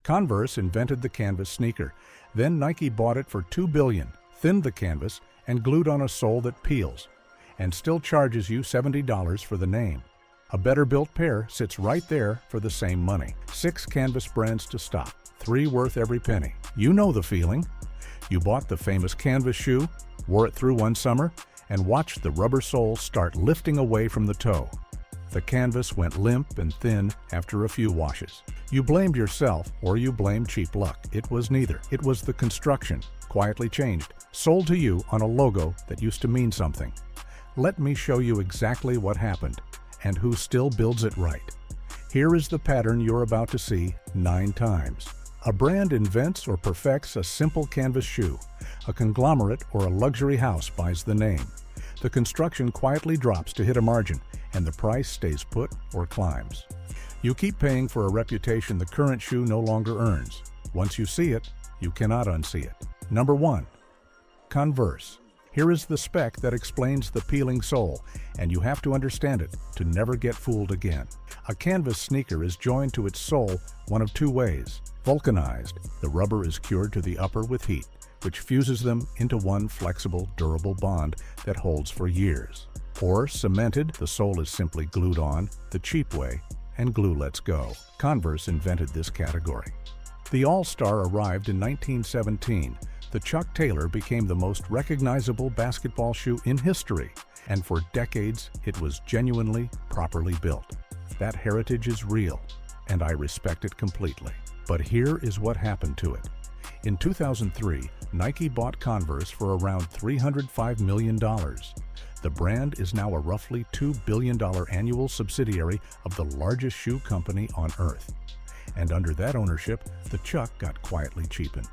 Converse invented the canvas sneaker. Then Nike bought it for $2 billion, thinned the canvas, and glued on a sole that peels, and still charges you $70 for the name. A better-built pair sits right there for the same money. 6 canvas brands to stop, 3 worth every penny. You know the feeling. You bought the famous canvas shoe, wore it through one summer, and watched the rubber sole start lifting away from the toe. The canvas went limp and thin after a few washes. You blamed yourself or you blamed cheap luck. It was neither. It was the construction, quietly changed, sold to you on a logo that used to mean something. Let me show you exactly what happened and who still builds it right. Here is the pattern you're about to see 9 times. A brand invents or perfects a simple canvas shoe. A conglomerate or a luxury house buys the name. The construction quietly drops to hit a margin, and the price stays put or climbs. You keep paying for a reputation the current shoe no longer earns. Once you see it, you cannot unsee it. Number 1. Converse. Here is the spec that explains the peeling sole, and you have to understand it to never get fooled again. A canvas sneaker is joined to its sole one of 2 ways. Vulcanized, the rubber is cured to the upper with heat, which fuses them into one flexible, durable bond that holds for years. Or cemented, the sole is simply glued on, the cheap way, and glue lets go. Converse invented this category. The All-Star arrived in 1917. The Chuck Taylor became the most recognizable basketball shoe in history, and for decades it was genuinely, properly built. That heritage is real, and I respect it completely. But here is what happened to it. In 2003, Nike bought Converse for around $305 million. The brand is now a roughly $2 billion annual subsidiary of the largest shoe company on earth. And under that ownership, the Chuck got quietly cheapened.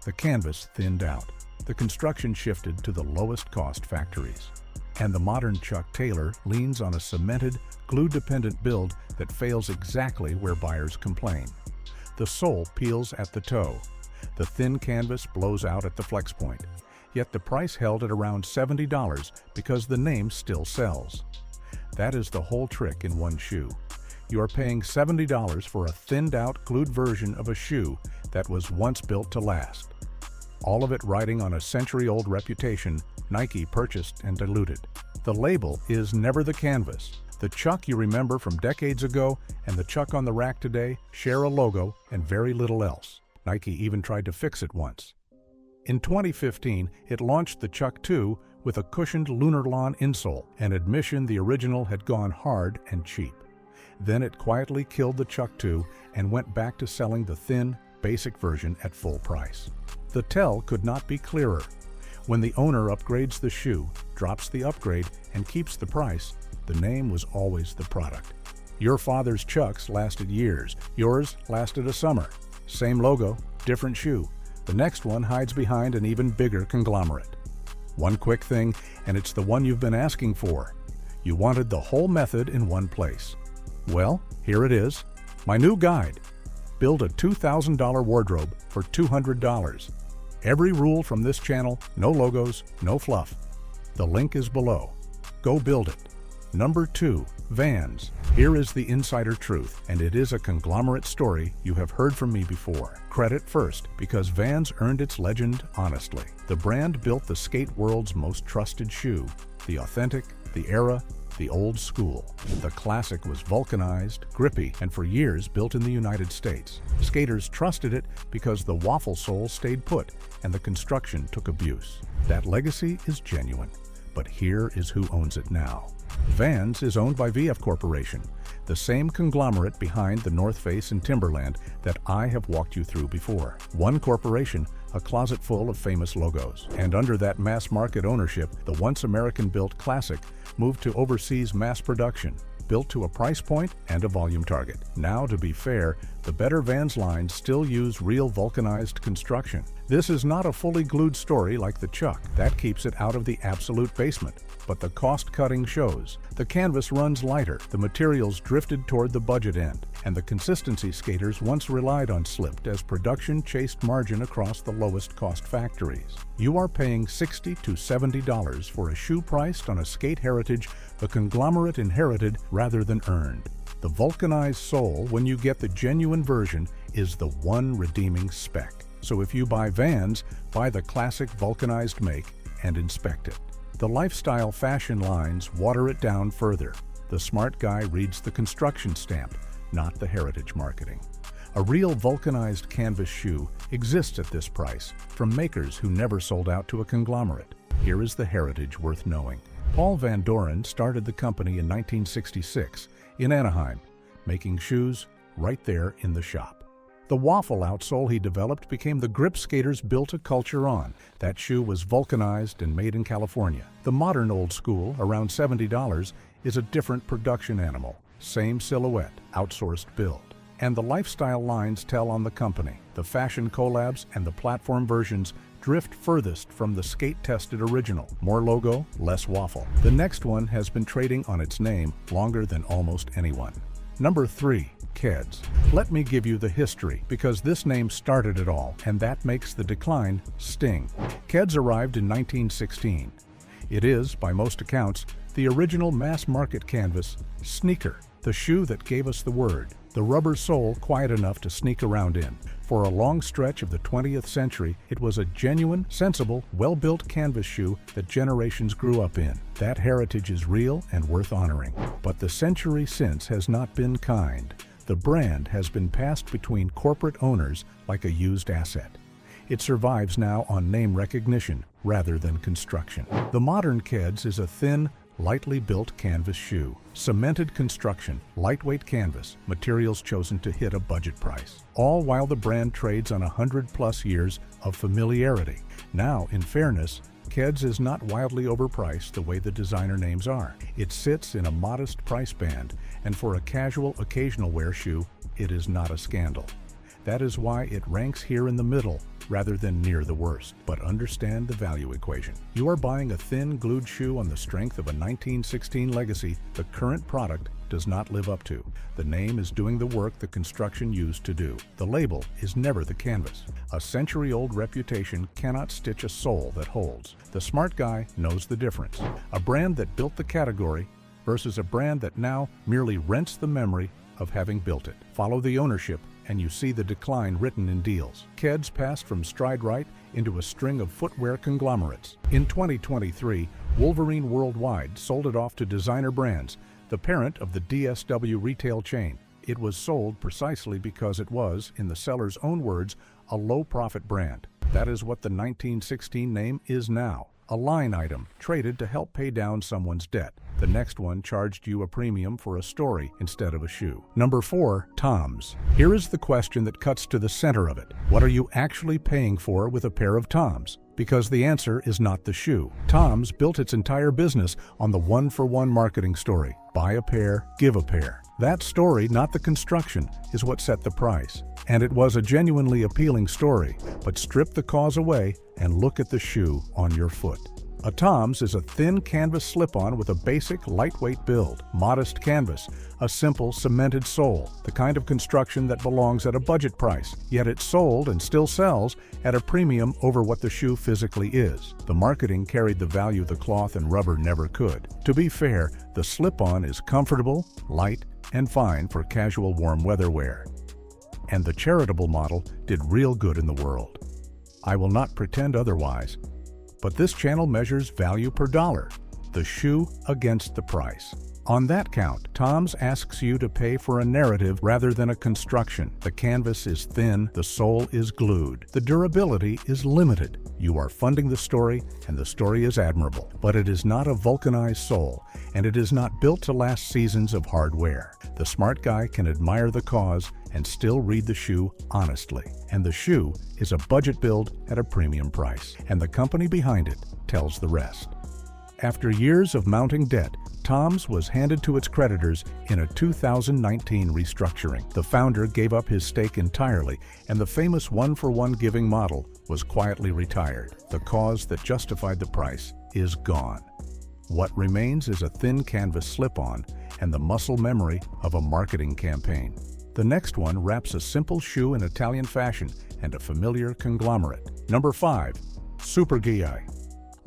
The canvas thinned out. The construction shifted to the lowest cost factories. And the modern Chuck Taylor leans on a cemented, glue-dependent build that fails exactly where buyers complain. The sole peels at the toe. The thin canvas blows out at the flex point. Yet the price held at around $70 because the name still sells. That is the whole trick in one shoe. You are paying $70 for a thinned-out, glued version of a shoe that was once built to last. All of it riding on a century-old reputation Nike purchased and diluted. The label is never the canvas. The Chuck you remember from decades ago and the Chuck on the rack today share a logo and very little else. Nike even tried to fix it once. In 2015, it launched the Chuck 2 with a cushioned lunar lawn insole, an admission the original had gone hard and cheap. Then it quietly killed the Chuck 2 and went back to selling the thin, basic version at full price. The tell could not be clearer. When the owner upgrades the shoe, drops the upgrade, and keeps the price, the name was always the product. Your father's Chucks lasted years. Yours lasted a summer. Same logo, different shoe. The next one hides behind an even bigger conglomerate. One quick thing, and it's the one you've been asking for. You wanted the whole method in one place. Well, here it is. My new guide. Build a $2,000 wardrobe for $200. Every rule from this channel, no logos, no fluff. The link is below. Go build it. Number 2. Vans. Here is the insider truth, and it is a conglomerate story you have heard from me before. Credit first, because Vans earned its legend honestly. The brand built the skate world's most trusted shoe, the authentic, the era, the old school. The classic was vulcanized, grippy, and for years built in the United States. Skaters trusted it because the waffle sole stayed put and the construction took abuse. That legacy is genuine, but here is who owns it now. Vans is owned by VF Corporation, the same conglomerate behind the North Face and Timberland that I have walked you through before. One corporation, a closet full of famous logos. And under that mass market ownership, the once American-built classic moved to overseas mass production, built to a price point and a volume target. Now, to be fair, the better Vans lines still use real vulcanized construction. This is not a fully glued story like the Chuck. That keeps it out of the absolute basement. But the cost-cutting shows. The canvas runs lighter, the materials drifted toward the budget end, and the consistency skaters once relied on slipped as production chased margin across the lowest cost factories. You are paying $60 to $70 for a shoe priced on a skate heritage the conglomerate inherited rather than earned. The vulcanized sole, when you get the genuine version, is the one redeeming spec. So if you buy Vans, buy the classic vulcanized make and inspect it. The lifestyle fashion lines water it down further. The smart guy reads the construction stamp, not the heritage marketing. A real vulcanized canvas shoe exists at this price from makers who never sold out to a conglomerate. Here is the heritage worth knowing. Paul Van Doren started the company in 1966 in Anaheim, making shoes right there in the shop. The waffle outsole he developed became the grip skaters built a culture on. That shoe was vulcanized and made in California. The modern old school, around $70, is a different production animal. Same silhouette, outsourced build. And the lifestyle lines tell on the company. The fashion collabs and the platform versions drift furthest from the skate-tested original. More logo, less waffle. The next one has been trading on its name longer than almost anyone. Number 3. Keds. Let me give you the history, because this name started it all, and that makes the decline sting. Keds arrived in 1916. It is, by most accounts, the original mass-market canvas sneaker, the shoe that gave us the word, the rubber sole quiet enough to sneak around in. For a long stretch of the 20th century, it was a genuine, sensible, well-built canvas shoe that generations grew up in. That heritage is real and worth honoring. But the century since has not been kind. The brand has been passed between corporate owners like a used asset. It survives now on name recognition rather than construction. The modern Keds is a thin, lightly built canvas shoe. Cemented construction, lightweight canvas, materials chosen to hit a budget price. All while the brand trades on 100+ years of familiarity. Now, in fairness, Keds is not wildly overpriced the way the designer names are. It sits in a modest price band, and for a casual, occasional wear shoe, it is not a scandal. That is why it ranks here in the middle rather than near the worst. But understand the value equation. You are buying a thin, glued shoe on the strength of a 1916 legacy the current product does not live up to. The name is doing the work the construction used to do. The label is never the canvas. A century-old reputation cannot stitch a sole that holds. The smart guy knows the difference. A brand that built the category versus a brand that now merely rents the memory of having built it. Follow the ownership and you see the decline written in deals. Keds passed from stride right into a string of footwear conglomerates. In 2023, Wolverine Worldwide sold it off to Designer Brands, the parent of the DSW retail chain. It was sold precisely because it was, in the seller's own words, a low-profit brand. That is what the 1916 name is now. A line item traded to help pay down someone's debt. The next one charged you a premium for a story instead of a shoe. Number 4, Toms. Here is the question that cuts to the center of it. What are you actually paying for with a pair of Toms? Because the answer is not the shoe. Toms built its entire business on the one-for-one marketing story. Buy a pair, give a pair. That story, not the construction, is what set the price. And it was a genuinely appealing story, but strip the cause away and look at the shoe on your foot. A Toms is a thin canvas slip-on with a basic lightweight build, modest canvas, a simple cemented sole, the kind of construction that belongs at a budget price, yet it's sold and still sells at a premium over what the shoe physically is. The marketing carried the value the cloth and rubber never could. To be fair, the slip-on is comfortable, light, and fine for casual warm weather wear. And the charitable model did real good in the world. I will not pretend otherwise. But this channel measures value per dollar, the shoe against the price. On that count, Toms asks you to pay for a narrative rather than a construction. The canvas is thin, the sole is glued. The durability is limited. You are funding the story, and the story is admirable. But it is not a vulcanized sole, and it is not built to last seasons of hard wear. The smart guy can admire the cause and still read the shoe honestly. And the shoe is a budget build at a premium price. And the company behind it tells the rest. After years of mounting debt, Toms was handed to its creditors in a 2019 restructuring. The founder gave up his stake entirely, and the famous one-for-one giving model was quietly retired. The cause that justified the price is gone. What remains is a thin canvas slip-on and the muscle memory of a marketing campaign. The next one wraps a simple shoe in Italian fashion and a familiar conglomerate. Number 5. Superga.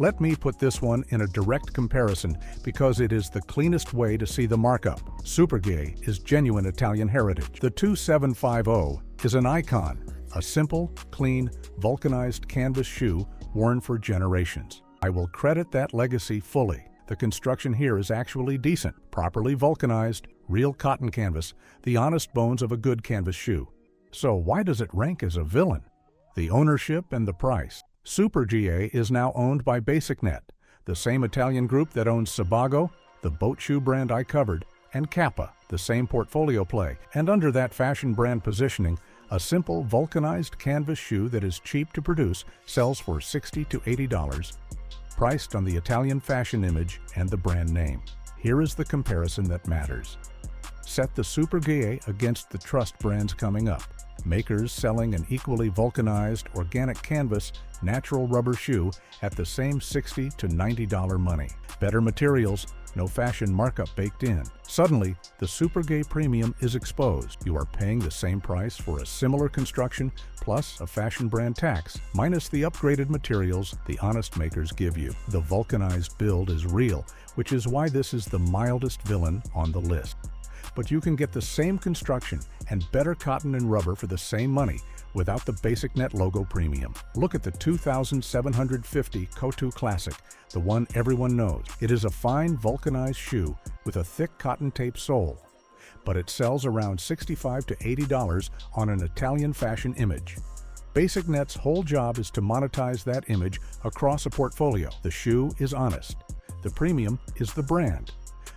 Let me put this one in a direct comparison because it is the cleanest way to see the markup. Superga is genuine Italian heritage. The 2750 is an icon, a simple, clean, vulcanized canvas shoe worn for generations. I will credit that legacy fully. The construction here is actually decent, properly vulcanized, real cotton canvas, the honest bones of a good canvas shoe. So why does it rank as a villain? The ownership and the price. Superga is now owned by BasicNet, the same Italian group that owns Sebago, the boat shoe brand I covered, and Kappa, the same portfolio play. And under that fashion brand positioning, a simple vulcanized canvas shoe that is cheap to produce sells for $60 to $80, priced on the Italian fashion image and the brand name. Here is the comparison that matters. Set the Superga against the trust brands coming up. Makers selling an equally vulcanized, organic canvas, natural rubber shoe at the same $60 to $90 money. Better materials, no fashion markup baked in. Suddenly, the Superga premium is exposed. You are paying the same price for a similar construction plus a fashion brand tax, minus the upgraded materials the honest makers give you. The vulcanized build is real, which is why this is the mildest villain on the list. But you can get the same construction and better cotton and rubber for the same money without the BasicNet logo premium. Look at the 2750 Kotu Classic, the one everyone knows. It is a fine vulcanized shoe with a thick cotton tape sole, but it sells around $65 to $80 on an Italian fashion image. BasicNet's whole job is to monetize that image across a portfolio. The shoe is honest. The premium is the brand.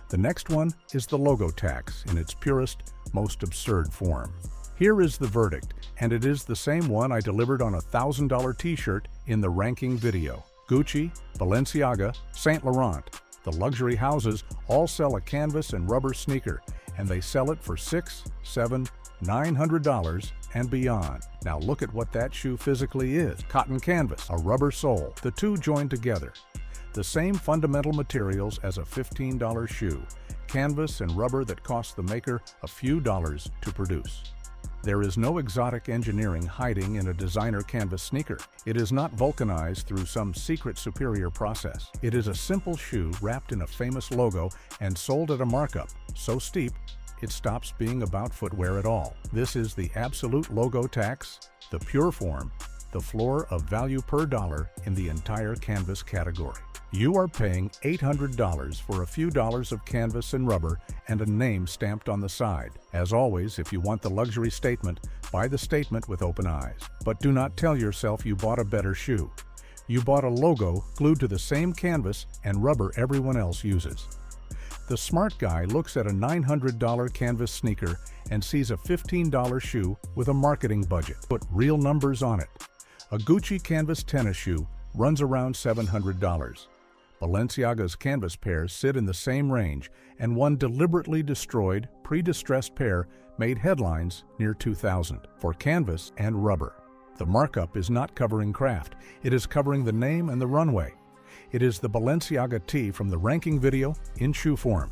The next one is the logo tax in its purest, most absurd form. Here is the verdict, and it is the same one I delivered on a $1,000 t-shirt in the ranking video. Gucci, Balenciaga, Saint Laurent, the luxury houses all sell a canvas and rubber sneaker, and they sell it for $600, $700, $900 and beyond. Now look at what that shoe physically is. Cotton canvas, a rubber sole, the two joined together. The same fundamental materials as a $15 shoe, canvas and rubber that cost the maker a few dollars to produce. There is no exotic engineering hiding in a designer canvas sneaker. It is not vulcanized through some secret superior process. It is a simple shoe wrapped in a famous logo and sold at a markup so steep it stops being about footwear at all. This is the absolute logo tax, the pure form, the floor of value per dollar in the entire canvas category. You are paying $800 for a few dollars of canvas and rubber and a name stamped on the side. As always, if you want the luxury statement, buy the statement with open eyes. But do not tell yourself you bought a better shoe. You bought a logo glued to the same canvas and rubber everyone else uses. The smart guy looks at a $900 canvas sneaker and sees a $15 shoe with a marketing budget. Put real numbers on it. A Gucci canvas tennis shoe runs around $700. Balenciaga's canvas pairs sit in the same range, and one deliberately destroyed, pre-distressed pair made headlines near $2,000 for canvas and rubber. The markup is not covering craft, it is covering the name and the runway. It is the Balenciaga tee from the ranking video in shoe form.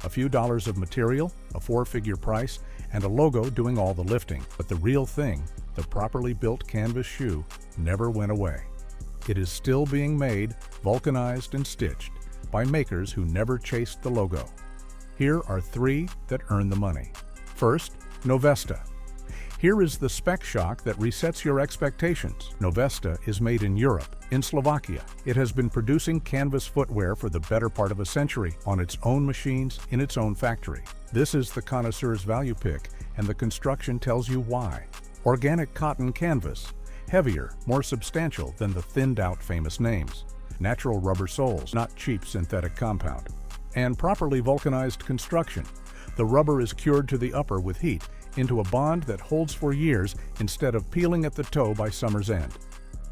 A few dollars of material, a four-figure price, and a logo doing all the lifting. But the real thing, the properly built canvas shoe, never went away. It is still being made, vulcanized and stitched by makers who never chased the logo. Here are three that earn the money. First, Novesta. Here is the spec shock that resets your expectations. Novesta is made in Europe, in Slovakia. It has been producing canvas footwear for the better part of a century on its own machines in its own factory. This is the connoisseur's value pick, and the construction tells you why. Organic cotton canvas. Heavier, more substantial than the thinned-out famous names. Natural rubber soles, not cheap synthetic compound. And properly vulcanized construction. The rubber is cured to the upper with heat into a bond that holds for years instead of peeling at the toe by summer's end.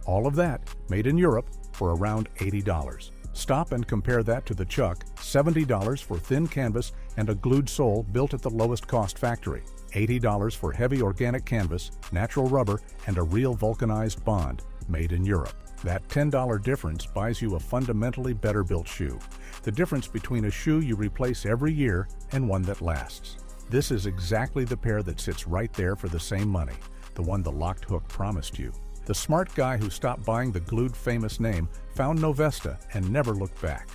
All of that made in Europe for around $80. Stop and compare that to the Chuck, $70 for thin canvas and a glued sole built at the lowest cost factory. $80 for heavy organic canvas, natural rubber, and a real vulcanized bond made in Europe. That $10 difference buys you a fundamentally better built shoe. The difference between a shoe you replace every year and one that lasts. This is exactly the pair that sits right there for the same money, the one the locked hook promised you. The smart guy who stopped buying the glued famous name found Novesta and never looked back.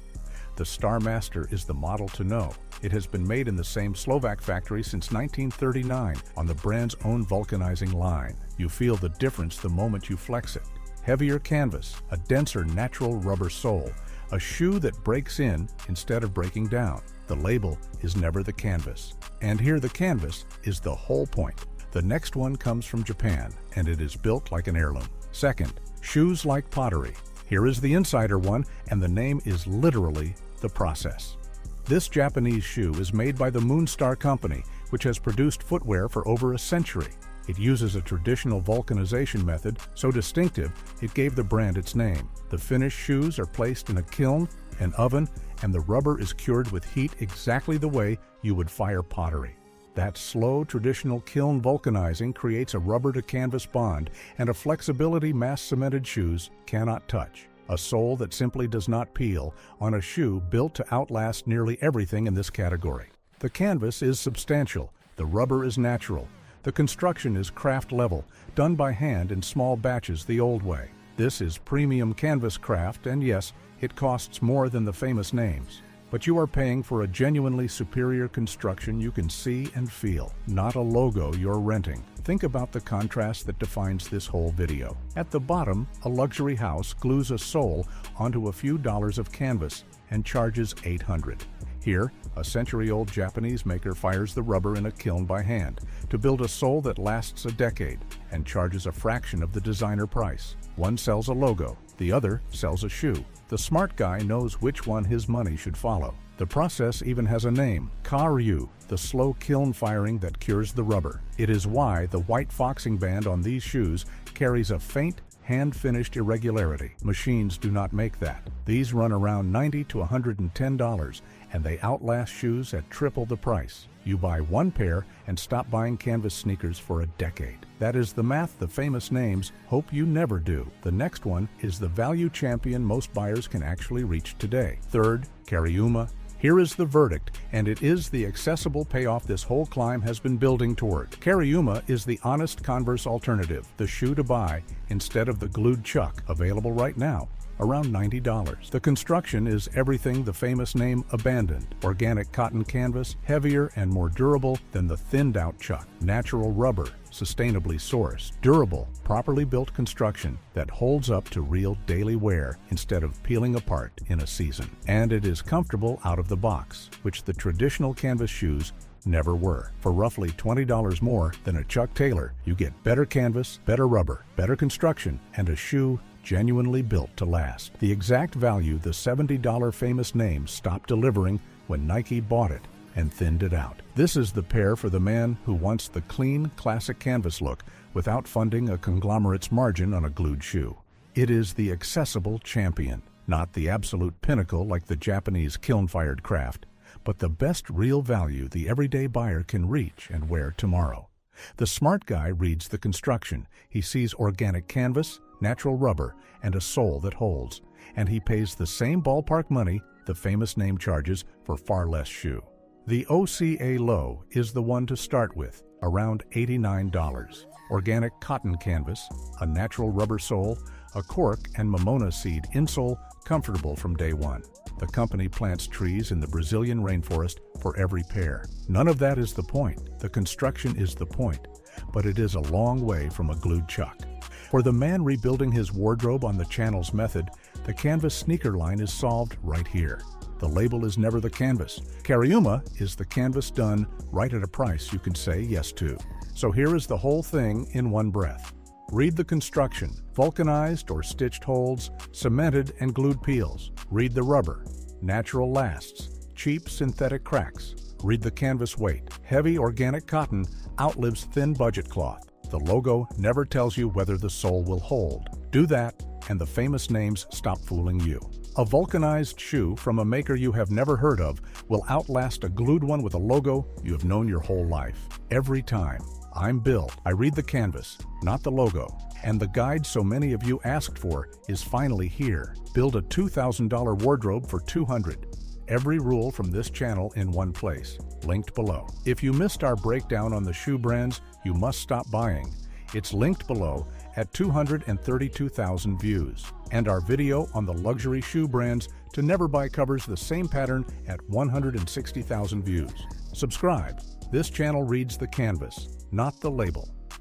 The Star Master is the model to know. It has been made in the same Slovak factory since 1939 on the brand's own vulcanizing line. You feel the difference the moment you flex it. Heavier canvas, a denser natural rubber sole, a shoe that breaks in instead of breaking down. The label is never the canvas. And here the canvas is the whole point. The next one comes from Japan, and it is built like an heirloom. Second, shoes like pottery. Here is the insider one, and the name is literally the process. This Japanese shoe is made by the Moonstar company, which has produced footwear for over a century. It uses a traditional vulcanization method so distinctive it gave the brand its name. The finished shoes are placed in a kiln, an oven, and the rubber is cured with heat exactly the way you would fire pottery. That slow, traditional kiln vulcanizing creates a rubber-to-canvas bond and a flexibility mass-cemented shoes cannot touch. A sole that simply does not peel on a shoe built to outlast nearly everything in this category. The canvas is substantial. The rubber is natural. The construction is craft level, done by hand in small batches the old way. This is premium canvas craft, and yes, it costs more than the famous names. But you are paying for a genuinely superior construction you can see and feel, not a logo you're renting. Think about the contrast that defines this whole video. At the bottom, a luxury house glues a sole onto a few dollars of canvas and charges $800. Here, a century-old Japanese maker fires the rubber in a kiln by hand to build a sole that lasts a decade and charges a fraction of the designer price. One sells a logo, the other sells a shoe. The smart guy knows which one his money should follow. The process even has a name, Cariuma, the slow kiln firing that cures the rubber. It is why the white foxing band on these shoes carries a faint, hand-finished irregularity. Machines do not make that. These run around $90 to $110, and they outlast shoes at triple the price. You buy one pair and stop buying canvas sneakers for a decade. That is the math the famous names hope you never do. The next one is the value champion most buyers can actually reach today. Third, Cariuma. Here is the verdict, and it is the accessible payoff this whole climb has been building toward. Cariuma is the honest Converse alternative, the shoe to buy instead of the glued Chuck, available right now, around $90. The construction is everything the famous name abandoned. Organic cotton canvas, heavier and more durable than the thinned-out Chuck. Natural rubber, sustainably sourced. Durable, properly built construction that holds up to real daily wear instead of peeling apart in a season. And it is comfortable out of the box, which the traditional canvas shoes never were. For roughly $20 more than a Chuck Taylor, you get better canvas, better rubber, better construction, and a shoe genuinely built to last. The exact value the $70 famous name stopped delivering when Nike bought it and thinned it out. This is the pair for the man who wants the clean, classic canvas look without funding a conglomerate's margin on a glued shoe. It is the accessible champion, not the absolute pinnacle like the Japanese kiln-fired craft, but the best real value the everyday buyer can reach and wear tomorrow. The smart guy reads the construction. He sees organic canvas, natural rubber, and a sole that holds, and he pays the same ballpark money the famous name charges for far less shoe. The OCA Low is the one to start with, around $89. Organic cotton canvas, a natural rubber sole, a cork and mimona seed insole, comfortable from day one. The company plants trees in the Brazilian rainforest for every pair. None of that is the point. The construction is the point, but it is a long way from a glued Chuck. For the man rebuilding his wardrobe on the channel's method, the canvas sneaker line is solved right here. The label is never the canvas. Cariuma is the canvas done right at a price you can say yes to. So here is the whole thing in one breath. Read the construction, vulcanized or stitched holds, cemented and glued peels. Read the rubber, natural lasts, cheap synthetic cracks. Read the canvas weight. Heavy organic cotton outlives thin budget cloth. The logo never tells you whether the sole will hold. Do that, and the famous names stop fooling you. A vulcanized shoe from a maker you have never heard of will outlast a glued one with a logo you have known your whole life. Every time. I'm Bill. I read the canvas, not the logo. And the guide so many of you asked for is finally here. Build a $2,000 wardrobe for $200. Every rule from this channel in one place, linked below. If you missed our breakdown on the shoe brands, you must stop buying. It's linked below at 232,000 views. And our video on the luxury shoe brands to never buy covers the same pattern at 160,000 views. Subscribe. This channel reads the canvas, not the label.